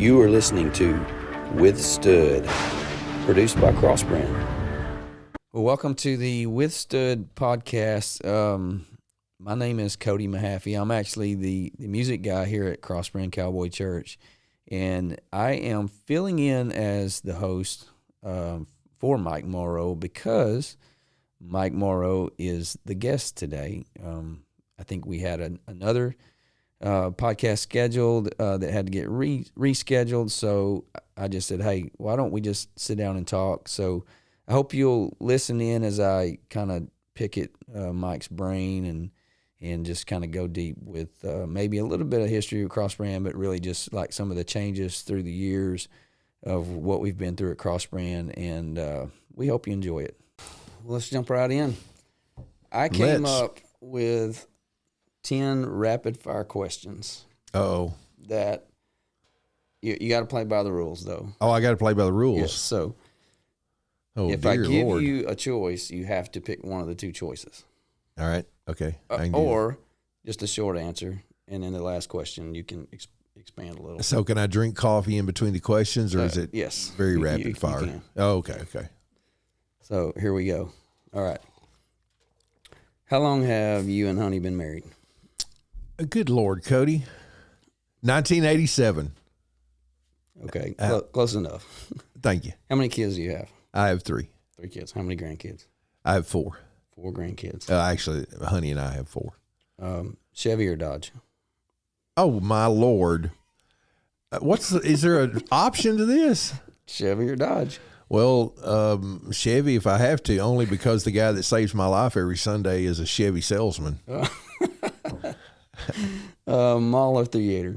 You are listening to Withstood, produced by Crossbrand. Well, welcome to the Withstood podcast. My name is Cody Mahaffey. I'm actually the music guy here at Crossbrand Cowboy Church, and I am filling in as the host for Mike Morrow because Mike Morrow is the guest today. I think we had another podcast scheduled that had to get rescheduled, so I just said, hey, why don't we just sit down and talk? So I hope you'll listen in as I kind of pick at Mike's brain and just kind of go deep with maybe a little bit of history of Crossbrand, but really just like some of the changes through the years of what we've been through at Crossbrand, and we hope you enjoy it. Well, let's jump right in. I came up with 10 rapid-fire questions. Uh-oh. That you got to play by the rules, though. Oh, I got to play by the rules? Yes, so if I give you a choice, you have to pick one of the two choices. All right, okay. Or just a short answer, and then the last question you can expand a little. So can I drink coffee in between the questions, or is it very rapid fire? You can. Oh, okay. So here we go. All right. How long have you and Honey been married? Good Lord, Cody. 1987. Okay, close enough. Thank you. How many kids do you have? I have 3. 3 kids. How many grandkids? I have 4. 4 grandkids. Actually, Honey and I have 4. Chevy or Dodge? Oh, my Lord. Is there an option to this? Chevy or Dodge? Well, Chevy if I have to, only because the guy that saves my life every Sunday is a Chevy salesman. Mall or theater?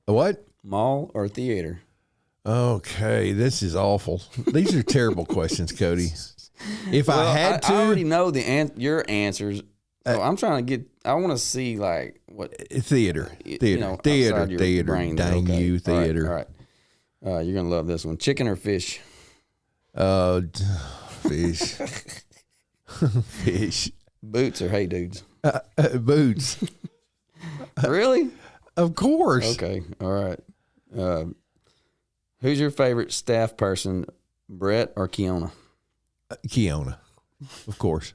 What? Mall or theater? Okay, this is awful. These are terrible questions, Cody. If I had to, I already know your answers. So I'm trying to get. I want to see like what theater. Brain. Dang okay. You, theater. All right. You're gonna love this one. Chicken or fish? Fish. Fish. Boots or hey dudes? Boots. Really? Of course. Okay. All right. Who's your favorite staff person, Brett or Kiona? Kiona, of course.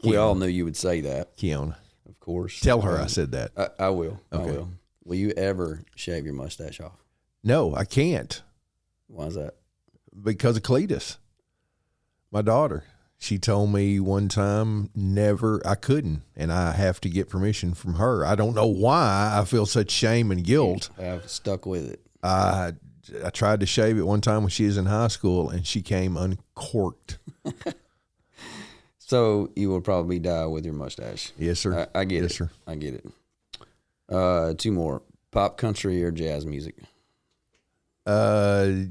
Kiona. We all knew you would say that. Kiona. Of course. Tell her I said that. I will. Okay. I will. Will you ever shave your mustache off? No, I can't. Why is that? Because of Cletus, my daughter. She told me one time I couldn't, and I have to get permission from her. I don't know why I feel such shame and guilt. I've stuck with it. I tried to shave it one time when she was in high school, and she came uncorked. So you will probably die with your mustache. Yes, sir. I get it. Yes, sir. I get it. 2 more. Pop, country, or jazz music? If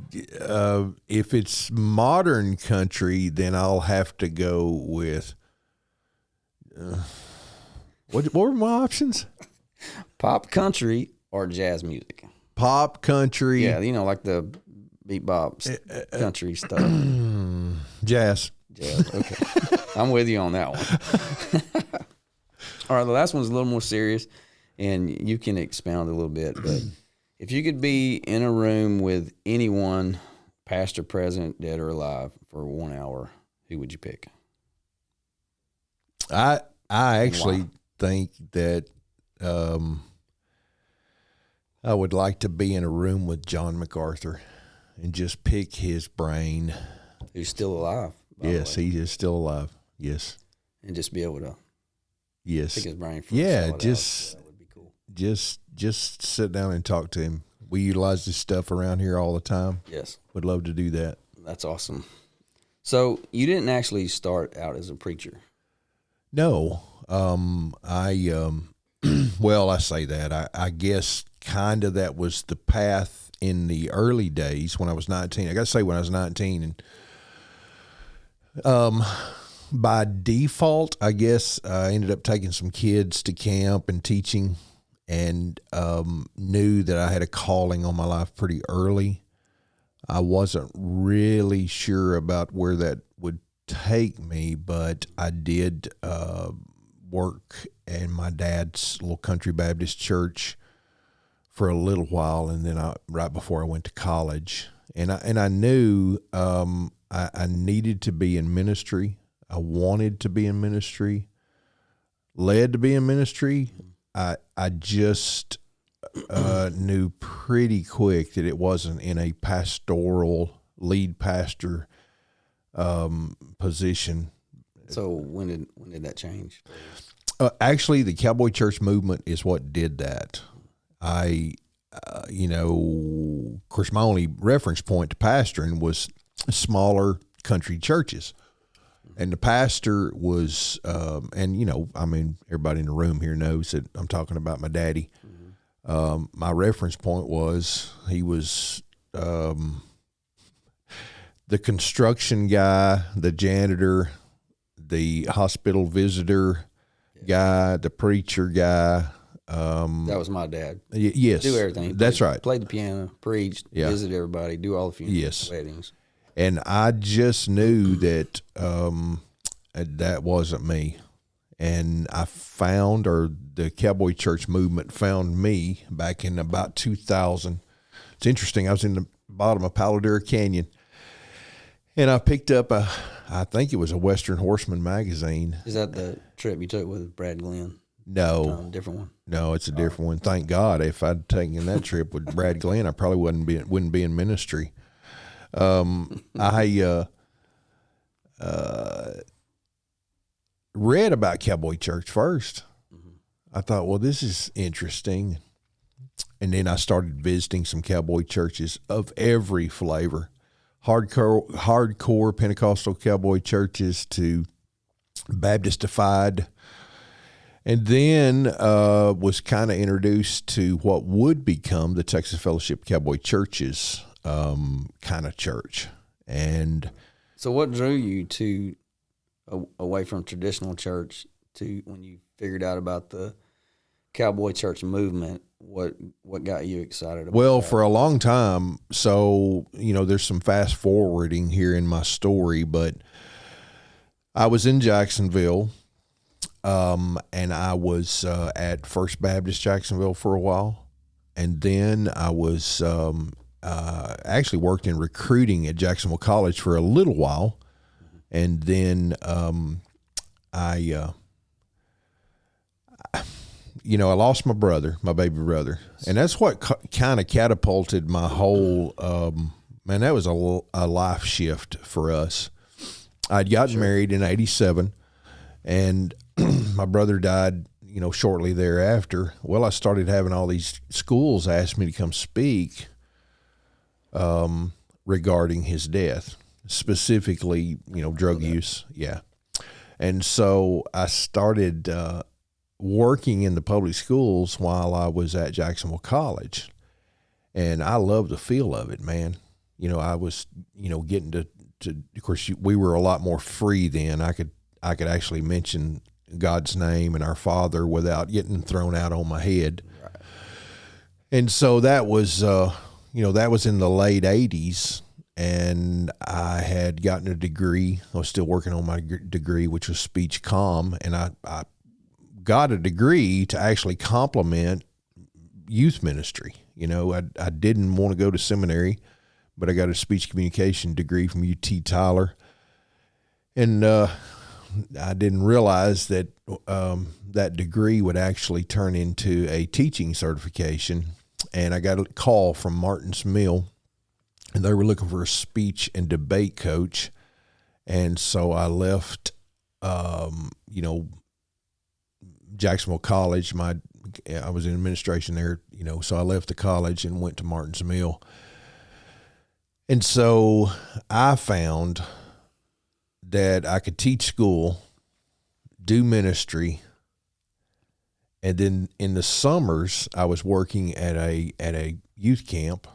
it's modern country, then I'll have to go with what were my options? Pop, country, or jazz music? Pop, country. Yeah, like the bebop country stuff. Jazz. Okay. I'm with you on that one. All right, the last one's a little more serious, and you can expound a little bit, but if you could be in a room with anyone, past or present, dead or alive, for 1 hour, who would you pick? I actually think that I would like to be in a room with John MacArthur and just pick his brain. Who's still alive? Yes, he is still alive. Yes. And just be able to pick his brain for that would be cool. Just sit down and talk to him. We utilize this stuff around here all the time. Yes. Would love to do that. That's awesome. So you didn't actually start out as a preacher. No. I say that. I guess kind of that was the path in the early days when I was 19. I got to say when I was 19. And by default, I guess I ended up taking some kids to camp and teaching, and knew that I had a calling on my life pretty early. I wasn't really sure about where that would take me, but I did work in my dad's little country Baptist church for a little while, and then right before I went to college, and I knew I needed to be in ministry. I wanted to be in ministry, led to be in ministry. I just knew pretty quick that it wasn't in a pastoral lead pastor position. So when did that change? Actually, the Cowboy Church movement is what did that. Of course, my only reference point to pastoring was smaller country churches. And the pastor was, everybody in the room here knows that I'm talking about my daddy. My reference point was he was the construction guy, the janitor, the hospital visitor guy, the preacher guy. That was my dad. Yes. Do everything. That's right. Played the piano, preached, visit everybody, do all the funerals, weddings. And I just knew that that wasn't me. And I found, or the Cowboy Church movement found me back in about 2000. It's interesting. I was in the bottom of Palo Duro Canyon, and I picked up I think it was a Western Horseman magazine. Is that the trip you took with Brad Glenn? No. Different one? No, it's a different one. Thank God. If I'd taken that trip with Brad Glenn, I probably wouldn't be in ministry. I read about Cowboy Church first. I thought, well, this is interesting. And then I started visiting some cowboy churches of every flavor, hardcore Pentecostal cowboy churches to Baptistified. And then was kind of introduced to what would become the Texas Fellowship Cowboy Churches kind of church. And so what drew you to away from traditional church to when you figured out about the Cowboy Church movement? What got you excited about Well, that? for a long time, so, there's some fast forwarding here in my story, but I was in Jacksonville, and I was at First Baptist Jacksonville for a while. And then I was actually worked in recruiting at Jacksonville College for a little while. And then I lost my baby brother. And that's what kind of catapulted my whole, that was a life shift for us. I'd gotten married in 1987, and my brother died, shortly thereafter. Well, I started having all these schools ask me to come speak regarding his death, specifically, drug use. Yeah. And so I started working in the public schools while I was at Jacksonville College. And I loved the feel of it, man. I was, getting to of course, we were a lot more free then. I could actually mention God's name and our Father without getting thrown out on my head. Right. And so that was, that was in the late 80s, and I had gotten a degree. I was still working on my degree, which was speech comm, and I got a degree to actually complement youth ministry. I didn't want to go to seminary, but I got a speech communication degree from UT Tyler. And I didn't realize that that degree would actually turn into a teaching certification. And I got a call from Martin's Mill, and they were looking for a speech and debate coach. And so I left, Jacksonville College. I was in administration there, so I left the college and went to Martin's Mill. And so I found that I could teach school, do ministry, and then in the summers I was working at a youth camp.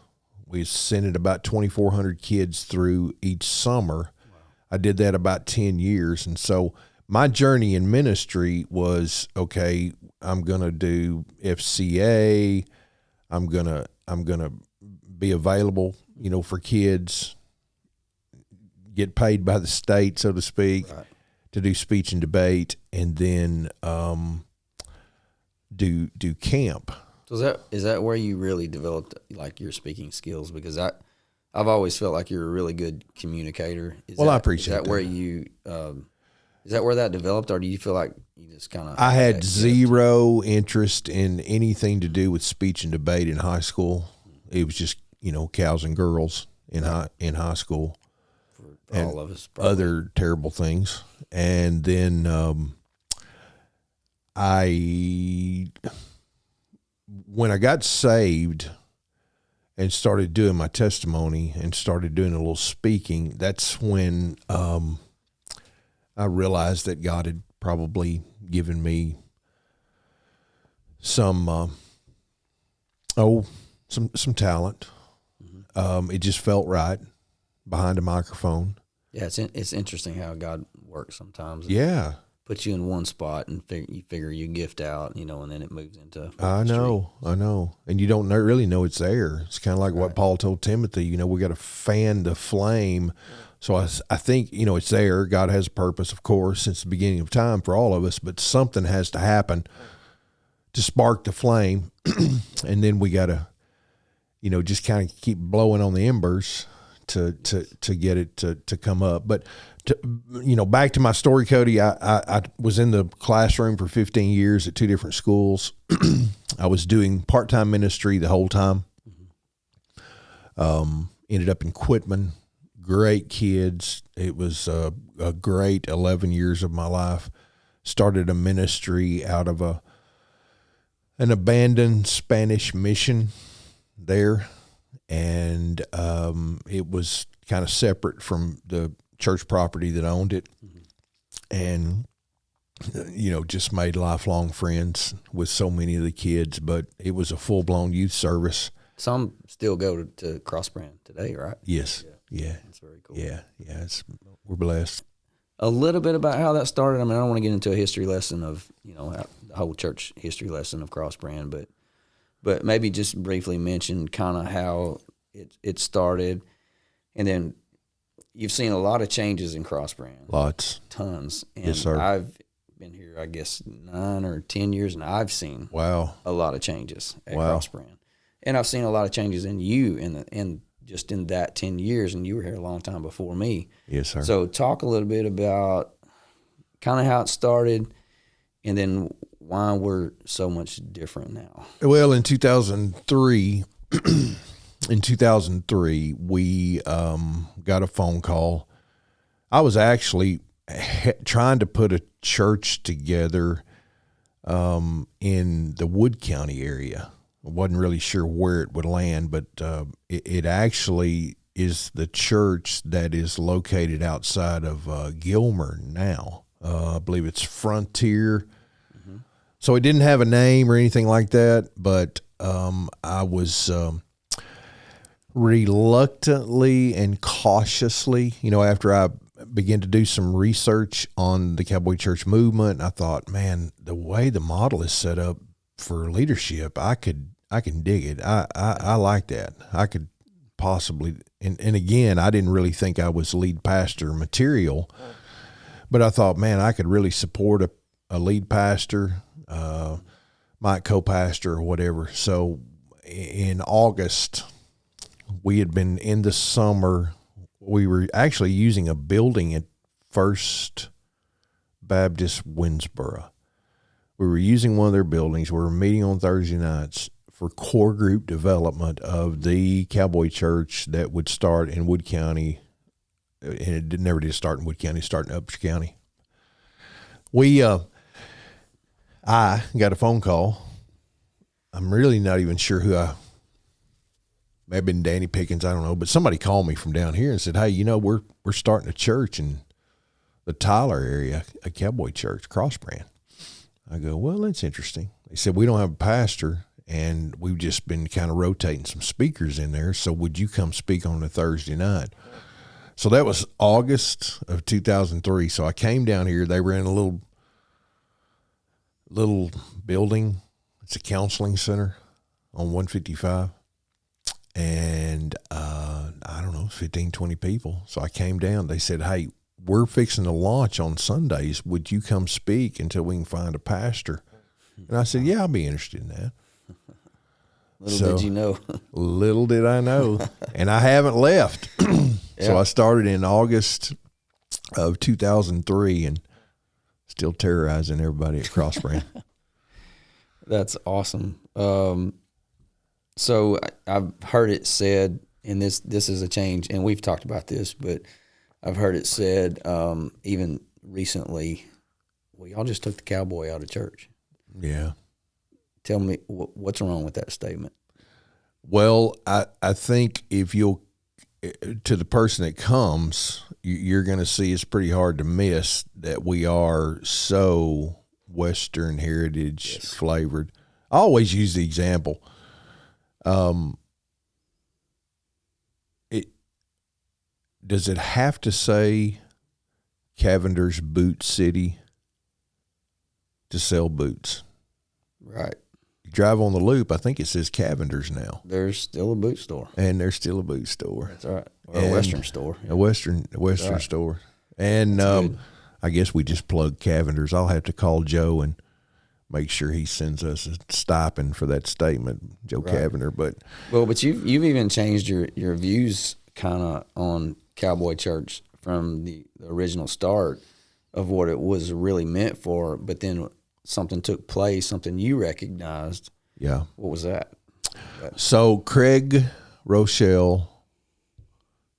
We sent about 2,400 kids through each summer. Wow. I did that about 10 years, and so my journey in ministry was, okay, I'm gonna do FCA. I'm gonna be available, for kids, get paid by the state, so to speak, right, to do speech and debate, and then do camp So is that where you really developed like your speaking skills? Because I've always felt like you're a really good communicator. I appreciate that. Is that where you is that where that developed, or do you feel like you just kind of? I had zero interest in anything to do with speech and debate in high school. It was just cows and girls in high school, for all of us, probably. Other terrible things, and then when I got saved and started doing my testimony and started doing a little speaking, that's when I realized that God had probably given me some talent. It just felt right behind a microphone. Yeah, it's interesting how God works sometimes. Yeah. Puts you in one spot and you figure you gift out, and then it moves into. I know. And you don't really know it's there. It's kind of like what Paul told Timothy, we got to fan the flame. So I think, it's there. God has a purpose, of course, since the beginning of time for all of us, but something has to happen to spark the flame. And then we got to, just kind of keep blowing on the embers to get it to come up. But back to my story, Cody, I was in the classroom for 15 years at 2 different schools. I was doing part-time ministry the whole time. Ended up in Quitman. Great kids. It was a great 11 years of my life. Started a ministry out of an abandoned Spanish mission there. And it was kind of separate from the church property that owned it, and just made lifelong friends with so many of the kids. But it was a full-blown youth service. Some still go to Cross Brand today, right? Yes. Yeah. That's very cool. Yeah. We're blessed. A little bit about how that started. I mean, I don't want to get into a history lesson of the whole church history lesson of Cross Brand, but maybe just briefly mention kind of how it started, and then you've seen a lot of changes in Cross Brand. Lots. Tons. And yes, sir. I've been here, I guess, 9 or 10 years, and I've seen a lot of changes at Cross Brand. And I've seen a lot of changes in you in just in that 10 years, and you were here a long time before me. Yes, sir. So talk a little bit about kind of how it started, and then why we're so much different now. Well, in 2003... In 2003, we got a phone call. I was actually trying to put a church together in the Wood County area. I wasn't really sure where it would land, but it actually is the church that is located outside of Gilmer now. I believe it's Frontier. Mm-hmm. So it didn't have a name or anything like that, but I was... reluctantly and cautiously, after I began to do some research on the Cowboy Church movement, I thought, man, the way the model is set up for leadership, I can dig it. I like that. I could possibly, and again, I didn't really think I was lead pastor material, but I thought, man, I could really support a lead pastor, my co-pastor or whatever. So in August, we had been in the summer. We were actually using a building at First Baptist Winsboro. We were using one of their buildings. We were meeting on Thursday nights for core group development of the Cowboy Church that would start in Wood County. And it never did start in Wood County, it started in Upshur County. I got a phone call. I'm really not even sure who may have been Danny Pickens, I don't know, but somebody called me from down here and said, hey, we're starting a church in the Tyler area, a Cowboy Church, Cross Brand. I go, well, that's interesting. They said, we don't have a pastor, and we've just been kind of rotating some speakers in there, so would you come speak on a Thursday night? So that was August of 2003. So I came down here. They were in a little building. It's a counseling center on 155. And I don't know, 15, 20 people. So I came down. They said, hey, we're fixing to launch on Sundays. Would you come speak until we can find a pastor? And I said, yeah, I'll be interested in that. Little did you know. Little did I know. And I haven't left. So I started in August of 2003 and still terrorizing everybody at Cross Brand. That's awesome. So I've heard it said, and this is a change, and we've talked about this, but I've heard it said even recently, well, y'all just took the cowboy out of church. Yeah. Tell me what's wrong with that statement. Well, I think if you'll, to the person that comes, you're going to see it's pretty hard to miss that we are so Western heritage flavored. I always use the example. Does it have to say Cavender's Boot City to sell boots? Right. You drive on the loop, I think it says Cavender's now. There's still a boot store. And there's still a boot store. That's right. Or a Western store. A Western store. And I guess we just plug Cavender's. I'll have to call Joe and make sure he sends us a stipend for that statement, Joe Cavender. But you've even changed your views kind of on Cowboy Church from the original start of what it was really meant for, but then something took place, something you recognized. Yeah. What was that? So Craig Rochelle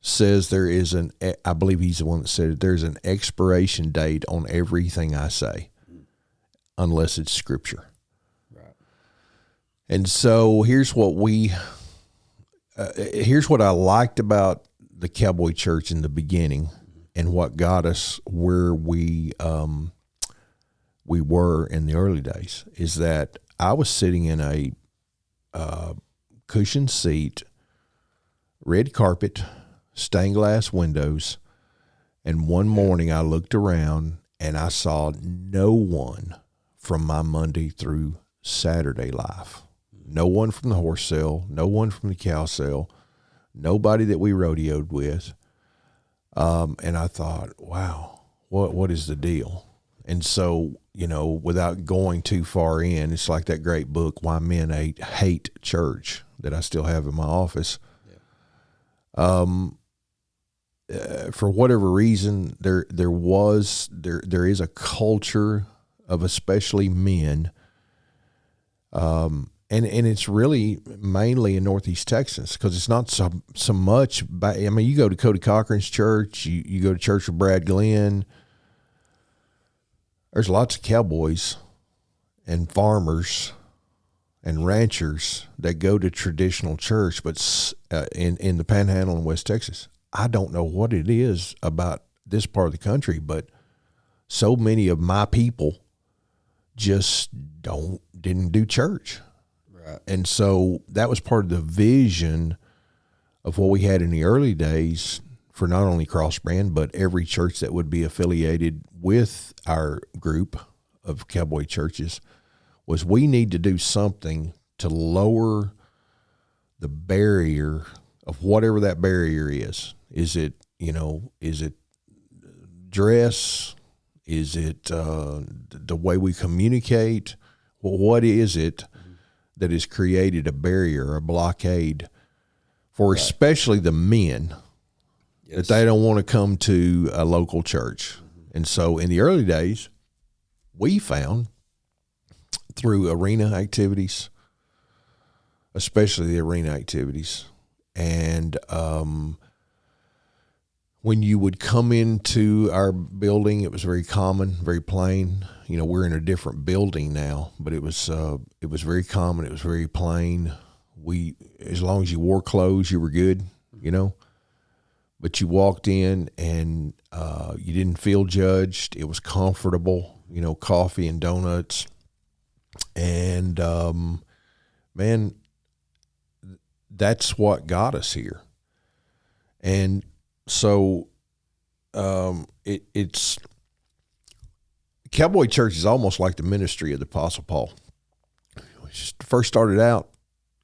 says there is I believe he's the one that said it, there's an expiration date on everything I say, unless it's scripture. Right. And so here's what I liked about the Cowboy Church in the beginning and what got us where we were in the early days is that I was sitting in a cushioned seat, red carpet, stained glass windows, and one morning I looked around and I saw no one from my Monday through Saturday life. No one from the horse sale, no one from the cow sale, nobody that we rodeoed with. And I thought, wow, what is the deal? And so, without going too far in, it's like that great book, Why Men Hate Church, that I still have in my office. Yeah. For whatever reason, there is a culture of especially men, and it's really mainly in Northeast Texas because it's not so much. You go to Cody Cochran's church, you go to church with Brad Glenn. There's lots of cowboys and farmers and ranchers that go to traditional church, but in the Panhandle in West Texas, I don't know what it is about this part of the country, but so many of my people just didn't do church. Right. And so that was part of the vision of what we had in the early days for not only Cross Brand, but every church that would be affiliated with our group of cowboy churches, was we need to do something to lower the barrier of whatever that barrier is. Is it dress? Is it the way we communicate? Well, what is it that has created a barrier, a blockade for especially the men that they don't want to come to a local church? And so in the early days, we found through arena activities, especially the arena activities, and when you would come into our building, it was very common, very plain. We're in a different building now, but it was very common. It was very plain. As long as you wore clothes, you were good, But you walked in and you didn't feel judged. It was comfortable, coffee and donuts. And, man, that's what got us here. And so it's Cowboy Church is almost like the ministry of the Apostle Paul. When it first started out,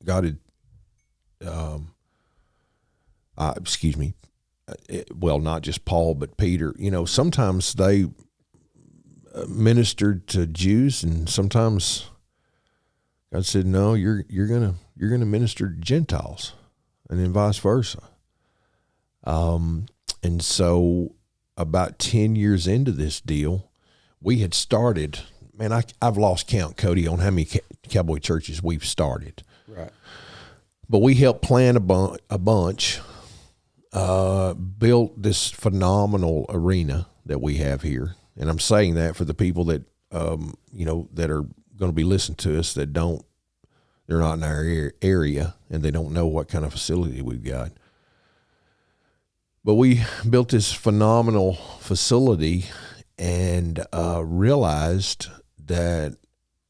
God had, not just Paul, but Peter. Sometimes they ministered to Jews, and sometimes God said, no, you're gonna minister to Gentiles, and then vice versa. And so about 10 years into this deal, we had started, man, I've lost count, Cody, on how many cowboy churches we've started. Right. But we helped plan a bunch, built this phenomenal arena that we have here. And I'm saying that for the people that, that are going to be listening to us that they're not in our area and they don't know what kind of facility we've got. But we built this phenomenal facility and realized that,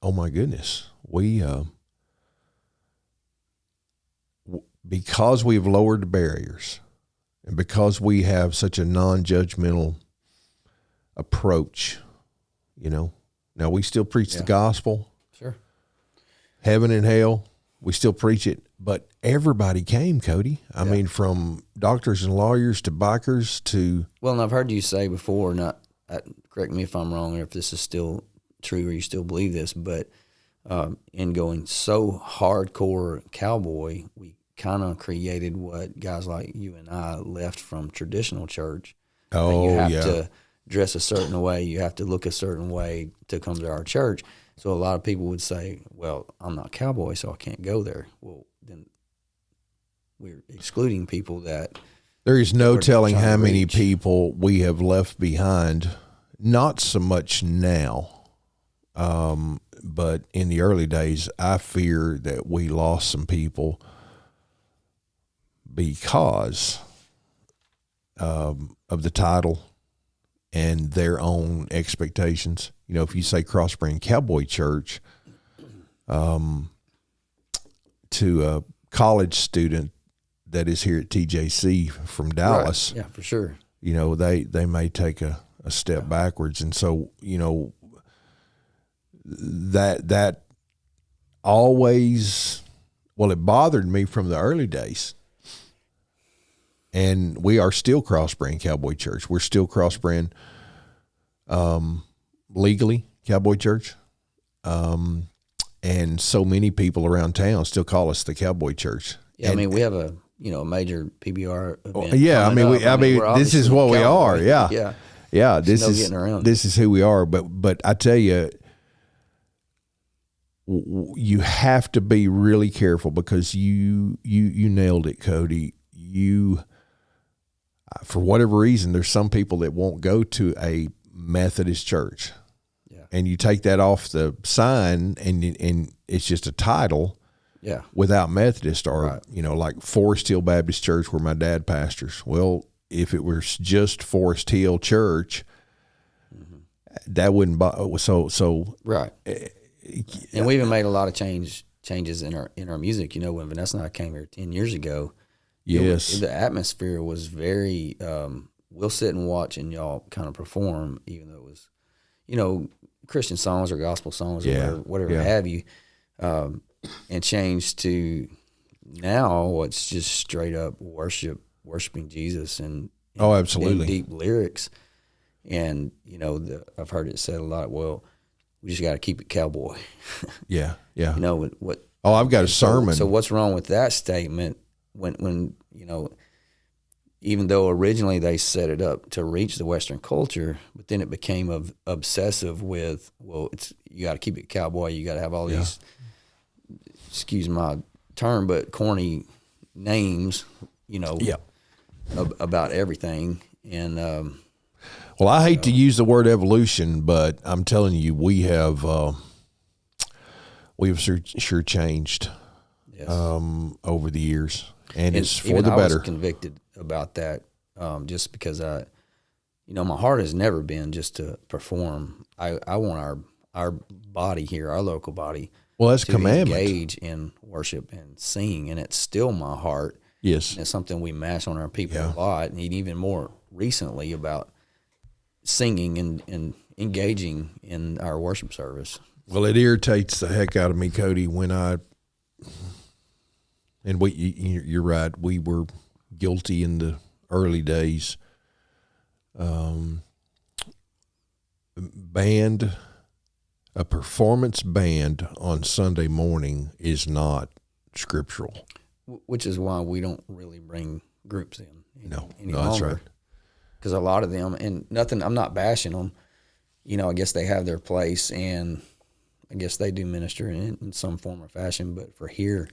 oh my goodness, because we've lowered the barriers and because we have such a non-judgmental approach, now we still preach the gospel. Sure. Heaven and hell, we still preach it, but everybody came, Cody. I mean, from doctors and lawyers to bikers to... Well, and I've heard you say before, correct me if I'm wrong or if this is still true or you still believe this, but in going so hardcore cowboy, we kind of created what guys like you and I left from traditional church. Oh, you have to dress a certain way, you have to look a certain way to come to our church. So a lot of people would say, well, I'm not cowboy, so I can't go there. Well, then we're excluding people that... There is no telling how many people we have left behind, not so much now, but in the early days, I fear that we lost some people because of the title and their own expectations. If you say Crossbrand Cowboy Church, to a college student that is here at TJC from Dallas, right. Yeah, for sure. They may take a step backwards. And so, that always, it bothered me from the early days. And we are still Crossbrand Cowboy Church. We're still Crossbrand legally Cowboy Church. And so many people around town still call us the Cowboy Church. Yeah, and, we have a major PBR event. This is what we are. Yeah. Yeah. Yeah. This is who we are. But I tell you, you have to be really careful because you nailed it, Cody. For whatever reason, there's some people that won't go to a Methodist church. Yeah. And you take that off the sign and it's just a title. Yeah. Without Methodist or, like Forest Hill Baptist Church where my dad pastors. Well, if it was just Forest Hill Church, that wouldn't so right. And we even made a lot of changes in our music. When Vanessa and I came here 10 years ago, yes, the atmosphere was very we'll sit and watch and y'all kind of perform, even though it was, Christian songs or gospel songs or whatever have you, and changed to now it's just straight up worshiping Jesus and absolutely deep lyrics. And, I've heard it said a lot, well, we just got to keep it cowboy. Yeah. Yeah. What? Oh, I've got a sermon. So what's wrong with that statement when even though originally they set it up to reach the Western culture, but then it became obsessive with, well, you got to keep it cowboy. You got to have all these, excuse my term, but corny names, about everything. And, well, I hate to use the word evolution, but I'm telling you, we have sure changed over the years, and it's for the better. I was convicted about that just because my heart has never been just to perform. I want our body here, our local body, that's to commandment. Engage in worship and sing, and it's still my heart. Yes, and it's something we mash on our people a lot, and even more recently about singing and engaging in our worship service. Well, it irritates the heck out of me, Cody, when you're right, we were guilty in the early days. Band, a performance band on Sunday morning is not scriptural. Which is why we don't really bring groups in any No, that's longer. right. Because a lot of them, and nothing, I'm not bashing them. I guess they have their place, and I guess they do minister in some form or fashion. But for here,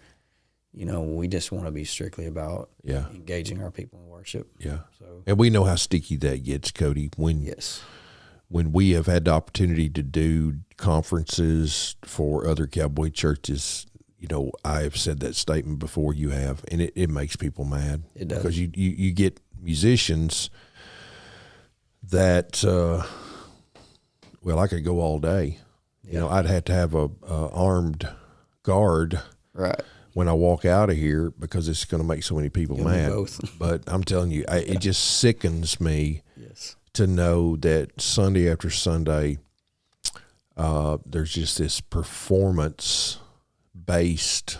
we just want to be strictly about engaging our people in worship. Yeah. So, and we know how sticky that gets, Cody. When we have had the opportunity to do conferences for other cowboy churches, I have said that statement before, you have, and it makes people mad. It does. Because you get musicians that, I could go all day. Yeah. I'd have to have a armed guard right. when I walk out of here because it's going to make so many people mad. Both. But I'm telling you, it just sickens me to know that Sunday after Sunday, there's just this performance-based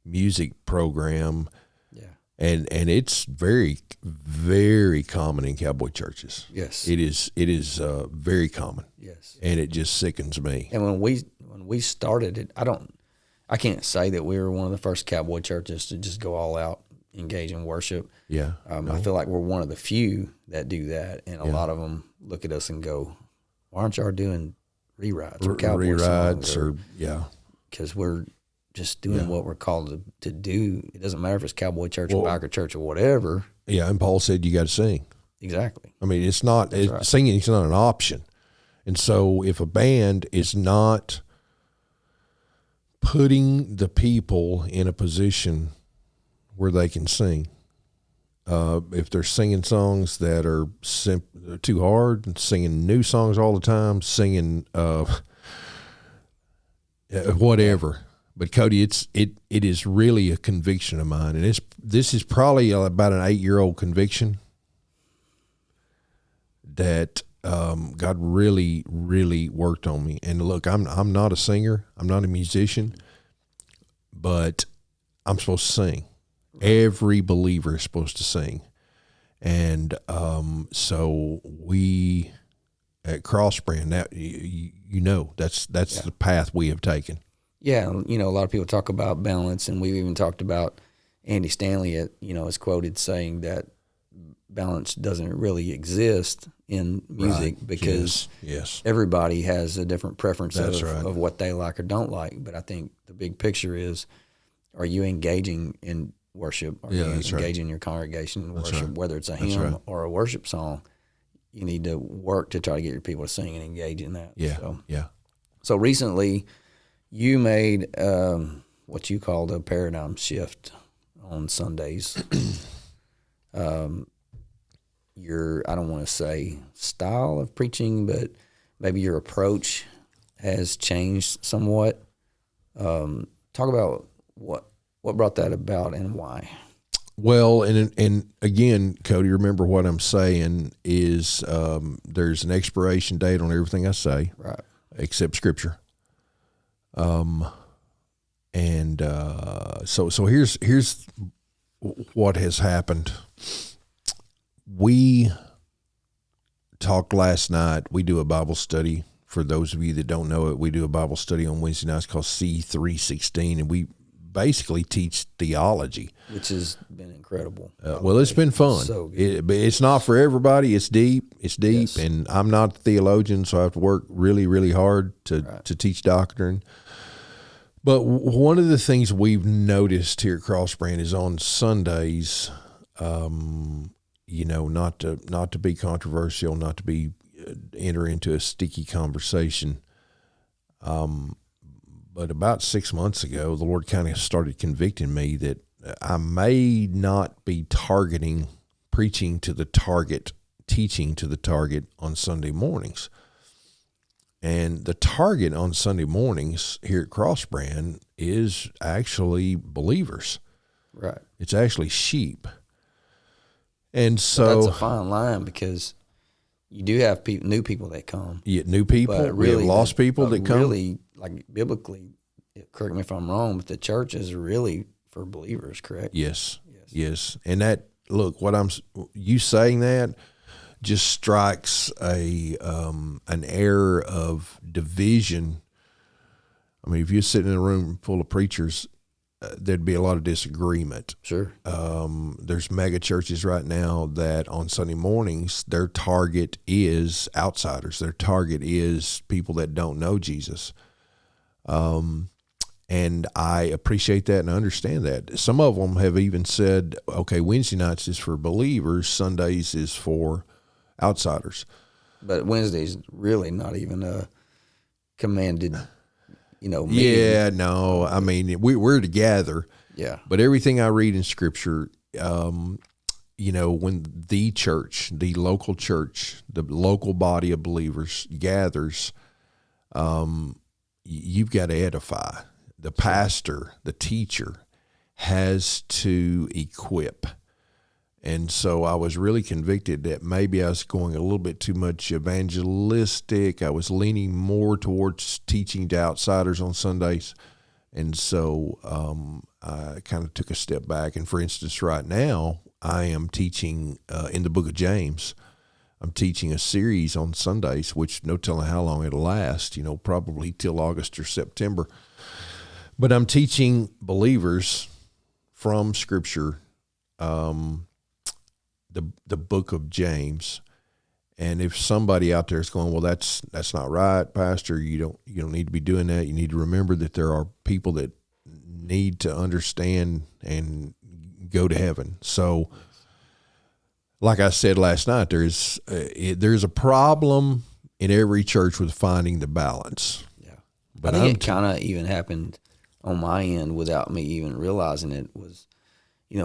music program, and it's very, very common in cowboy churches. Yes, it is very common. Yes, and it just sickens me. And when we started it, I can't say that we were one of the first cowboy churches to just go all out, engage in worship. Yeah, I feel like we're one of the few that do that, and a lot of them look at us and go, "Why aren't y'all doing rewrites or cowboy songs?" Because we're just doing what we're called to do. It doesn't matter if it's cowboy church or biker church or whatever. Yeah, and Paul said you got to sing. Exactly. I mean, singing is not an option. And so if a band is not putting the people in a position where they can sing, if they're singing songs that are too hard, singing new songs all the time, singing whatever. But Cody, it is really a conviction of mine, and this is probably about an 8-year-old conviction that God really, really worked on me. And look, I'm not a singer, I'm not a musician, but I'm supposed to sing. Every believer is supposed to sing, and so we at Crossbrand, that that's the path we have taken. Yeah, a lot of people talk about balance, and we've even talked about Andy Stanley, is quoted saying that balance doesn't really exist in music because everybody has a different preference of what they like or don't like. But I think the big picture is, are you engaging in worship? Are you engaging in your congregation in worship, whether it's a hymn or a worship song? You need to work to try to get your people to sing and engage in that. So recently, you made what you called a paradigm shift on Sundays. Your, I don't want to say style of preaching, but maybe your approach has changed somewhat. Talk about what brought that about and why. Well, and again, Cody, remember what I'm saying is there's an expiration date on everything I say, right? Except Scripture. So here's what has happened. We talked last night. We do a Bible study. For those of you that don't know it, we do a Bible study on Wednesday nights called C316, and we basically teach theology, which has been incredible. Well, it's been fun. So good. But it's not for everybody. It's deep. And I'm not a theologian, so I have to work really, really hard to teach doctrine. But one of the things we've noticed here at Crossbrand is on Sundays, not to be controversial, not to be enter into a sticky conversation. But about 6 months ago, the Lord kind of started convicting me that I may not be targeting preaching to the target, teaching to the target on Sunday mornings. And the target on Sunday mornings here at Crossbrand is actually believers. Right. It's actually sheep. And so that's a fine line because you do have new people that come. Yeah, new people. But really, we have lost people that come. Really, like biblically, correct me if I'm wrong, but the church is really for believers, correct? Yes. And that, look, you saying that just strikes an air of division. I mean, if you're sitting in a room full of preachers, there'd be a lot of disagreement. Sure. There's mega churches right now that on Sunday mornings, their target is outsiders. Their target is people that don't know Jesus. And I appreciate that and understand that. Some of them have even said, okay, Wednesday nights is for believers, Sundays is for outsiders. But Wednesday's really not even a commanded, meeting. Yeah, no. I mean, we're to gather. Yeah. But everything I read in Scripture, when the church, the local body of believers gathers, you've got to edify. The pastor, the teacher, has to equip. And so I was really convicted that maybe I was going a little bit too much evangelistic. I was leaning more towards teaching to outsiders on Sundays. And so I kind of took a step back. And for instance, right now, I am teaching in the book of James. I'm teaching a series on Sundays, which no telling how long it'll last, probably till August or September. But I'm teaching believers from Scripture the book of James. And if somebody out there is going, well, that's not right, Pastor, you don't need to be doing that. You need to remember that there are people that need to understand and go to heaven. So, like I said last night, there's a problem in every church with finding the balance. Yeah, but I think it kind of even happened on my end without me even realizing it. Was,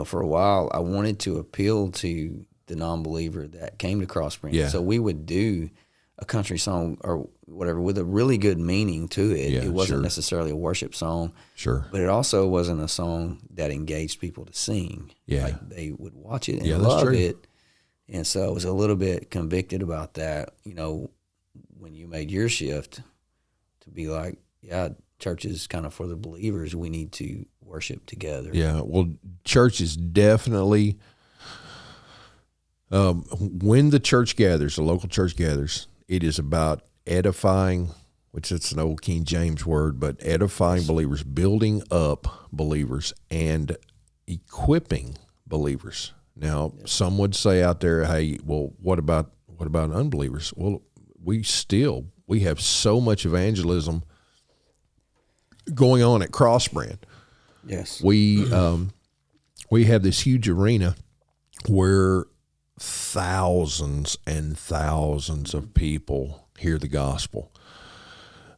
for a while I wanted to appeal to the non-believer that came to Crossbrand. Yeah. So we would do a country song or whatever with a really good meaning to it. Yeah, it wasn't sure. necessarily a worship song. Sure. But it also wasn't a song that engaged people to sing. Yeah. Like they would watch it and that's love true. it. And so I was a little bit convicted about that, when you made your shift to be like, yeah, church is kind of for the believers. We need to worship together. Yeah, well, church is definitely, when the church gathers, the local church gathers, it is about edifying, which it's an old King James word, but edifying believers, building up believers, and equipping believers. Now, some would say out there, hey, well, what about unbelievers? Well, we have so much evangelism going on at Crossbrand. Yes. We have this huge arena where thousands and thousands of people hear the gospel.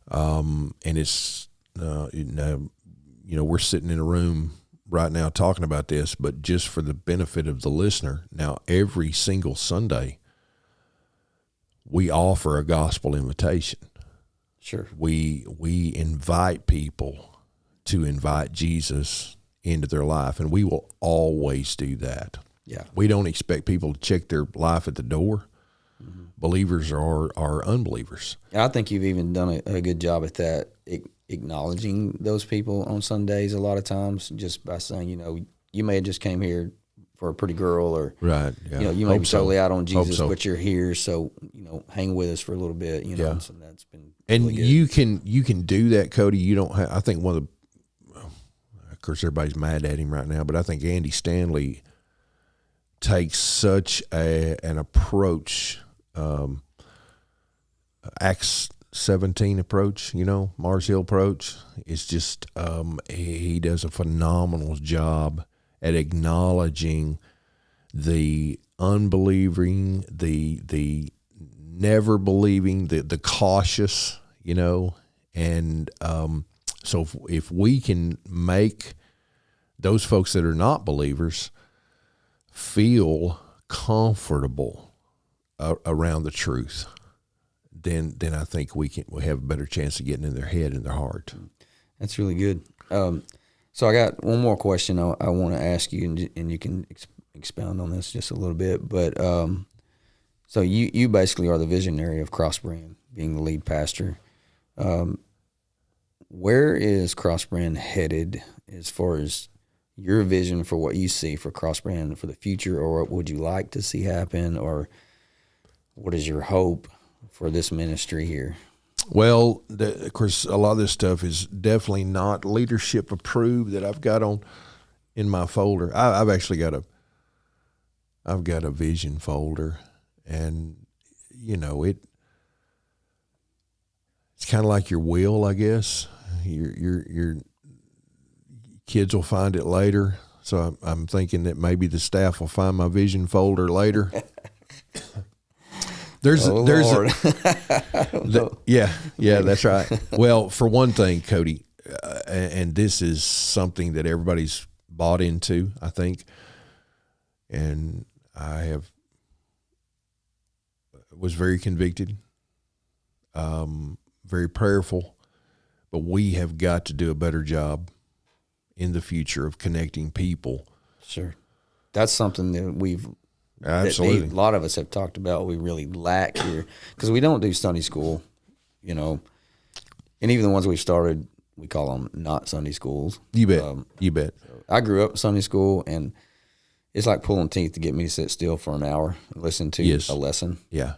And it's, we're sitting in a room right now talking about this, but just for the benefit of the listener, now every single Sunday, we offer a gospel invitation. Sure. We invite people to invite Jesus into their life, and we will always do that. Yeah. We don't expect people to check their life at the door. Mm-hmm. Believers are unbelievers. I think you've even done a good job at that, acknowledging those people on Sundays a lot of times, just by saying, you may have just came here for a pretty girl, or right, yeah. You may be totally out on Jesus, so. but you're here, so hang with us for a little bit. Yeah. So that's been and really good. you can do that, Cody. You don't have. I think of course, everybody's mad at him right now, but I think Andy Stanley takes such an approach, Acts 17 approach, Mars Hill approach. It's just he does a phenomenal job at acknowledging the unbelieving, the never believing, the cautious, and so if we can make those folks that are not believers feel comfortable around the truth, then I think we have a better chance of getting in their head and their heart. That's really good. So I got one more question I want to ask you, and you can expound on this just a little bit. But so you basically are the visionary of Crossbrand, being the lead pastor. Where is Crossbrand headed as far as your vision for what you see for Crossbrand for the future, or what would you like to see happen, or what is your hope for this ministry here? Well, of course, a lot of this stuff is definitely not leadership approved that I've got in my folder. I've actually got a vision folder, and it's kind of like your will, I guess. Your kids will find it later, so I'm thinking that maybe the staff will find my vision folder later. There's yeah, that's right. Well, for one thing, Cody, and this is something that everybody's bought into, I think, and was very convicted, very prayerful, but we have got to do a better job in the future of connecting people. Sure. That's something that absolutely. A lot of us have talked about we really lack here because we don't do Sunday school, and even the ones we've started, we call them not Sunday schools. You bet. You bet. I grew up in Sunday school, and it's like pulling teeth to get me to sit still for an hour and listen to a lesson. Yeah.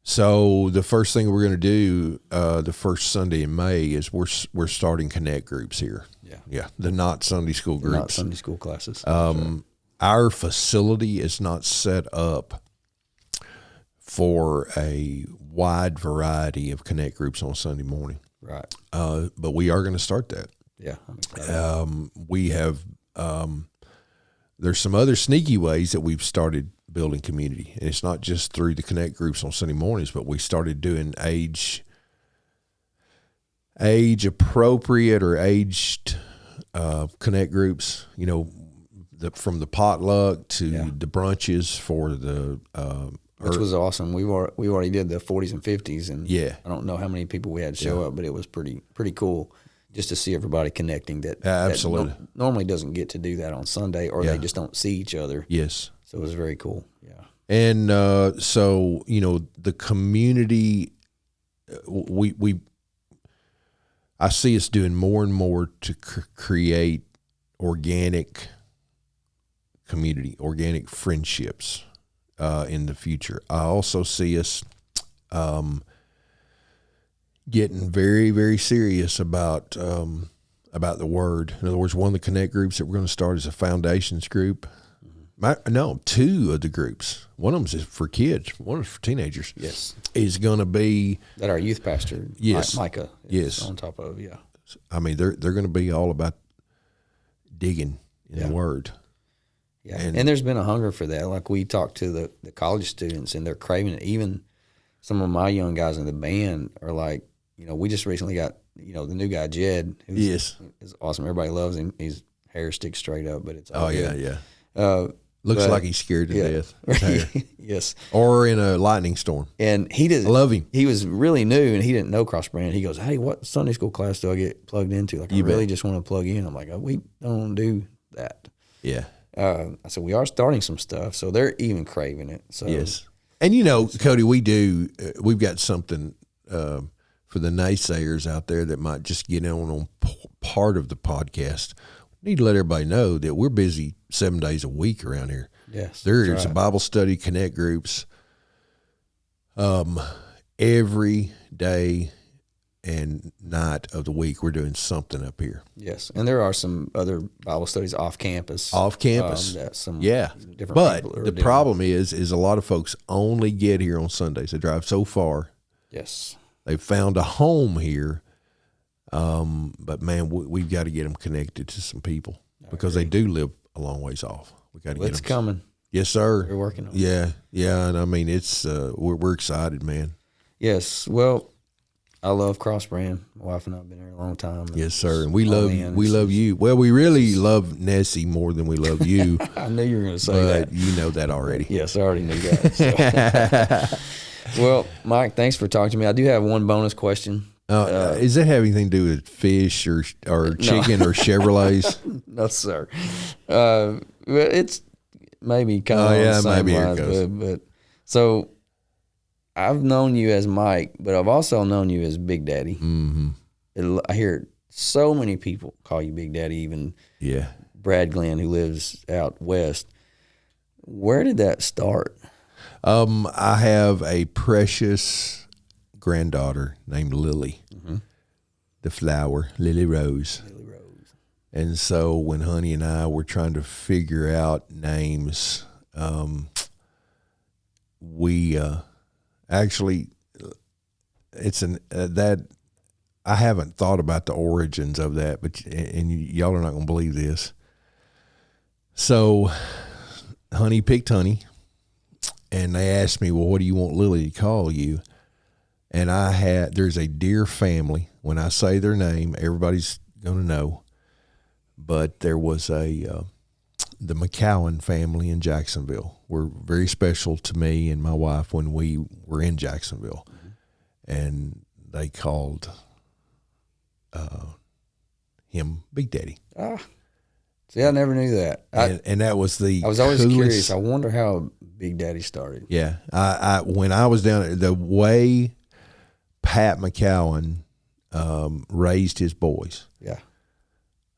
So the first thing we're going to do the first Sunday in May is we're starting connect groups here. Yeah. Yeah. The not Sunday school groups. Not Sunday school classes. Sure. Our facility is not set up for a wide variety of connect groups on Sunday morning. Right. But we are going to start that. Yeah. I'm excited. We have, there's some other sneaky ways that we've started building community. And it's not just through the connect groups on Sunday mornings, but we started doing age appropriate or aged connect groups, from the potluck to the brunches for the which was awesome. We already did the 40s and 50s, and I don't know how many people we had show up, but it was pretty cool just to see everybody connecting. Absolutely normally doesn't get to do that on Sunday, or they just don't see each other. Yes, so it was very cool. Yeah, and so the community, I see us doing more and more to create organic community, organic friendships in the future. I also see us getting very, very serious about the word. In other words, one of the connect groups that we're going to start is a foundations group. Two of the groups. One of them is for kids. One is for teenagers. Yes, is going to be that our youth pastor, Micah, is on top of. Yeah, I mean they're going to be all about digging in the word. Yeah, and there's been a hunger for that. Like we talked to the college students, and they're craving it. Even some of my young guys in the band are like, we just recently got, the new guy, Jed, who's is awesome. Everybody loves him. His hair sticks straight up, but it's all good. Looks like he's scared to death. Yes. Or in a lightning storm. And he doesn't. I love him. He was really new, and he didn't know Cross Brand. He goes, "Hey, what Sunday school class do I get plugged into? Like, I really just want to plug in." I'm like, "Oh, we don't do that." Yeah. I said, we are starting some stuff, so they're even craving it. So yes. And Cody, we've got something for the naysayers out there that might just get on part of the podcast. We need to let everybody know that we're busy 7 days a week around here. Yes. There is a Bible study, connect groups, every day and night of the week. We're doing something up here. Yes, and there are some other Bible studies off campus. Different but the doing. problem is a lot of folks only get here on Sundays. They drive so far. Yes, they've found a home here, but man, we've got to get them connected to some people because they do live a long ways off. We got to get them. It's coming. Yes, sir. We're working on it. Yeah, and I mean it's we're excited, man. Yes, well. I love Cross Brand. My wife and I have been here a long time. Yes, sir. And we love you. Well, we really love Nessie more than we love you. I knew you were going to say that. You know that already. Yes, I already knew that. So. Well, Mike, thanks for talking to me. I do have one bonus question. Does that have anything to do with fish or chicken or Chevrolets? No, sir. It's maybe kind of on the same lines, but so I've known you as Mike, but I've also known you as Big Daddy. Mm-hmm. I hear so many people call you Big Daddy, even Brad Glenn, who lives out west. Where did that start? I have a precious granddaughter named Lily, the flower, Lily Rose. And so when Honey and I were trying to figure out names, we actually, it's that I haven't thought about the origins of that, and y'all are not going to believe this. So Honey picked Honey, and they asked me, well, what do you want Lily to call you? And there's a dear family. When I say their name, everybody's going to know. But there was the McCowan family in Jacksonville were very special to me and my wife when we were in Jacksonville. And they called him Big Daddy. See, I never knew that. And that was I was always curious. I wonder how Big Daddy started. Yeah. When I was down there, the way Pat McCowan raised his boys. Yeah.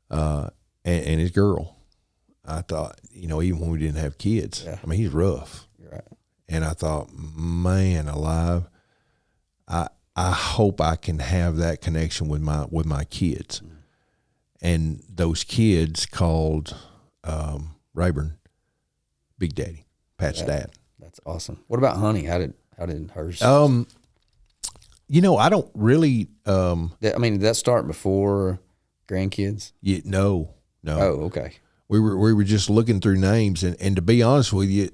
And his girl, I thought, even when we didn't have kids, I mean, he's rough. You're right. And I thought, man alive, I hope I can have that connection with my kids. And those kids called Rayburn Big Daddy, Pat's dad. That's awesome. What about Honey? How did hers? I don't really. Did that start before grandkids? No. Oh, okay. We were just looking through names, and to be honest with you,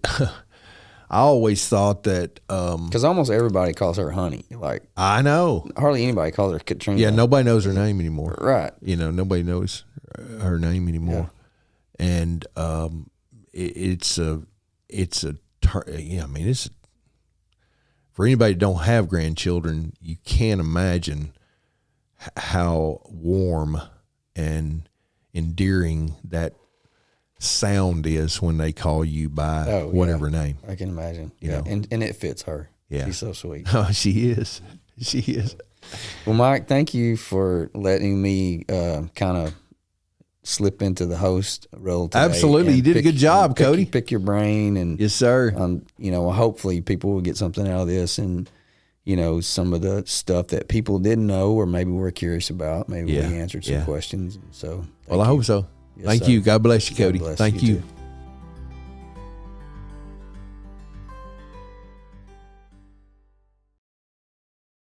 I always thought that because almost everybody calls her Honey. Like, I know hardly anybody calls her Katrina. Yeah, nobody knows her name anymore. Right. Nobody knows her name anymore, and it's for anybody that don't have grandchildren, you can't imagine how warm and endearing that sound is when they call you by whatever name. I can imagine. And it fits her. Yeah. She's so sweet. Oh, she is. She is. Well, Mike, thank you for letting me kind of slip into the host role today. Absolutely. You did a good job, Cody. Pick your brain. And yes, sir. Hopefully people will get something out of this, and some of the stuff that people didn't know or maybe were curious about. Maybe we answered some questions. So, I hope so. Yes, thank you. God bless you, Cody. God bless thank you. Too.